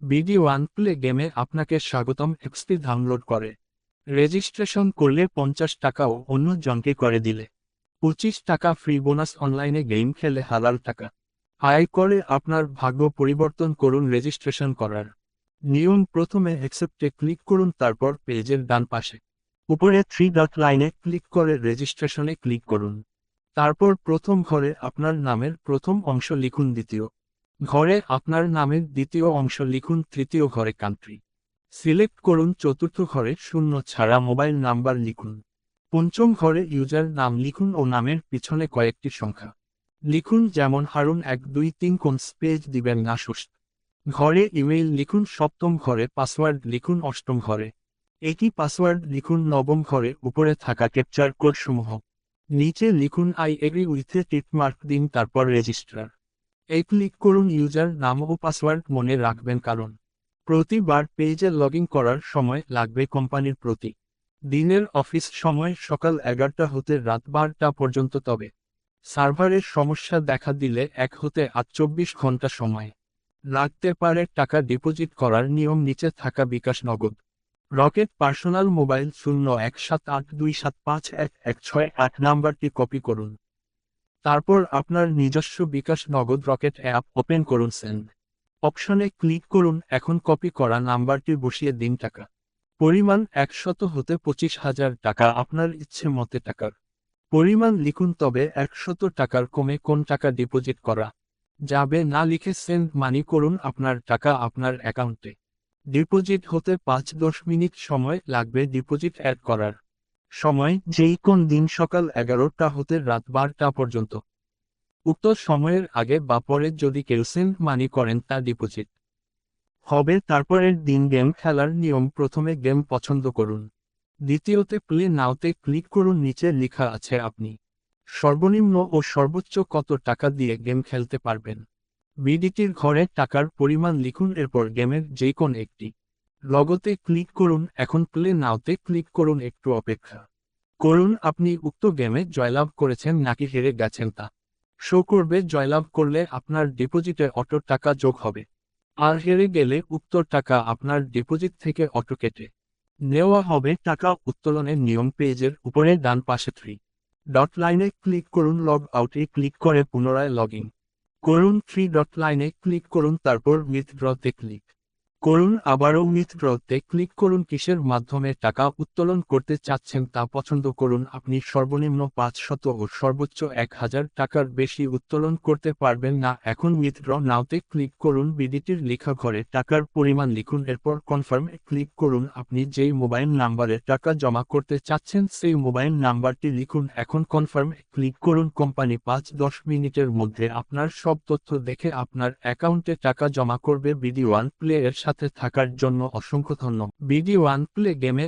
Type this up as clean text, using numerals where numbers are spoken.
BD one play গেমে আপনাকে স্বাগতম। এক্সপি ডাউনলোড করে রেজিস্ট্রেশন করলে 50 টাকাও অন্য জনকে করে দিলে 25 টাকা ফ্রি বোনাস। অনলাইনে গেম খেলে হালাল টাকা আয় করে আপনার ভাগ্য পরিবর্তন করুন। রেজিস্ট্রেশন করার নিয়ম: প্রথমে অ্যাকসেপ্টে ক্লিক করুন, তারপর পেজের ডান পাশে উপরে 3 ডট লাইনে ক্লিক করে রেজিস্ট্রেশনে ক্লিক করুন। তারপর প্রথম ঘরে আপনার নামের প্রথম অংশ লিখুন, দ্বিতীয় ঘরে আপনার নামের দ্বিতীয় অংশ লিখুন, তৃতীয় ঘরে কান্ট্রি সিলেক্ট করুন, চতুর্থ ঘরে শূন্য ছাড়া মোবাইল নাম্বার লিখুন, পঞ্চম ঘরে ইউজার নাম লিখুন ও নামের পিছনে কয়েকটি সংখ্যা লিখুন, যেমন হারুন 123। কোন স্পেস দিবেন না সুস্থ ঘরে ইমেইল লিখুন, সপ্তম ঘরে পাসওয়ার্ড লিখুন, অষ্টম ঘরে একই পাসওয়ার্ড লিখুন, নবম ঘরে উপরে থাকা ক্যাপচার কোড সমূহ নিচে লিখুন। আই এগ্রি উইথে টিক মার্ক দিন, তারপর রেজিস্টার এই ক্লিক করুন। ইউজার নাম ও পাসওয়ার্ড মনে রাখবেন, কারণ প্রতিবার পেজে লগইন করার সময় লাগবে। কোম্পানির প্রতি দিনের অফিস সময় সকাল 11টা হতে রাত 12টা পর্যন্ত, তবে সার্ভারের সমস্যা দেখা দিলে 1 হতে 24 ঘন্টা সময় লাগতে পারে। টাকা ডিপোজিট করার নিয়ম: নিচে থাকা বিকাশ, নগদ, রকেট, পার্সোনাল মোবাইল 0178275116 নাম্বারটি কপি করুন। তারপর আপনার নিজস্ব বিকাশ নগদ রকেট অ্যাপ ওপেন করুন, সেন্ড অপশনে ক্লিক করুন। এখন কপি করা নাম্বারটি বসিয়ে দিন। টাকা পরিমাণ 100 হতে 25,000 টাকা। আপনার ইচ্ছে মতে টাকার পরিমাণ লিখুন, তবে 100 টাকার কমে কোন টাকা ডিপোজিট করা যাবে না লিখে সেন্ড মানি করুন। আপনার টাকা আপনার অ্যাকাউন্টে ডিপোজিট হতে 5-10 মিনিট সময় লাগবে। ডিপোজিট অ্যাড করার সময়: যেই কোন দিন সকাল 11টা হতে রাত 12টা পর্যন্ত। উক্ত সময়ের আগে বা পরে যদি কেউ সেন্ড মানি করেন তা ডিপোজিট হবে। তারপরের দিন গেম খেলার নিয়ম: প্রথমে গেম পছন্দ করুন, দ্বিতীয়তে প্লে নাওতে ক্লিক করুন। নিচে লেখা আছে আপনি সর্বনিম্ন ও সর্বোচ্চ কত টাকা দিয়ে গেম খেলতে পারবেন। বিডিটির ঘরে টাকার পরিমাণ লিখুন, এরপর গেমের যে কোন একটি লগোতে ক্লিক করুন। এখন প্লে নাওতে ক্লিক করুন, একটু অপেক্ষা করুন। আপনি উক্ত গেমে জয়লাভ করেছেন নাকি হেরে গেছেন তা শো করবে। জয়লাভ করলে আপনার ডিপোজিটে অটো টাকা যোগ হবে, আর হেরে গেলে উক্ত টাকা আপনার ডিপোজিট থেকে অটো কেটে নেওয়া হবে। টাকা উত্তোলনের নিয়ম: পেজের উপরে ডান পাশে 3 ডট লাইনে ক্লিক করুন, লগ আউটে ক্লিক করে পুনরায় লগ ইন করুন। 3 ডট লাইনে ক্লিক করুন, তারপর উইথড্রতে ক্লিক করুন, আবারও উইথড্রতে ক্লিক করুন। কিসের মাধ্যমে টাকা উত্তোলন করতে চাচ্ছেন তা পছন্দ করুন। আপনি সর্বনিম্ন 500 ও সর্বোচ্চ 1000 টাকার বেশি উত্তোলন করতে পারবেন না। এখন উইথড্র নাওতে ক্লিক করুন, বিডিটির লেখা ঘরে টাকার পরিমাণ লিখুন, এরপর কনফার্মে ক্লিক করুন। আপনি যেই মোবাইল নাম্বারে টাকা জমা করতে চাচ্ছেন সেই মোবাইল নাম্বারটি লিখুন। এখন কনফার্মে ক্লিক করুন। কোম্পানি 5-10 মিনিটের মধ্যে আপনার সব তথ্য দেখে আপনার অ্যাকাউন্টে টাকা জমা করবে। বিডি ওয়ান প্লে এর সাথে থাকার জন্য অসংখ্য ধন্যবাদ। বিডি ওয়ান প্লে গেমে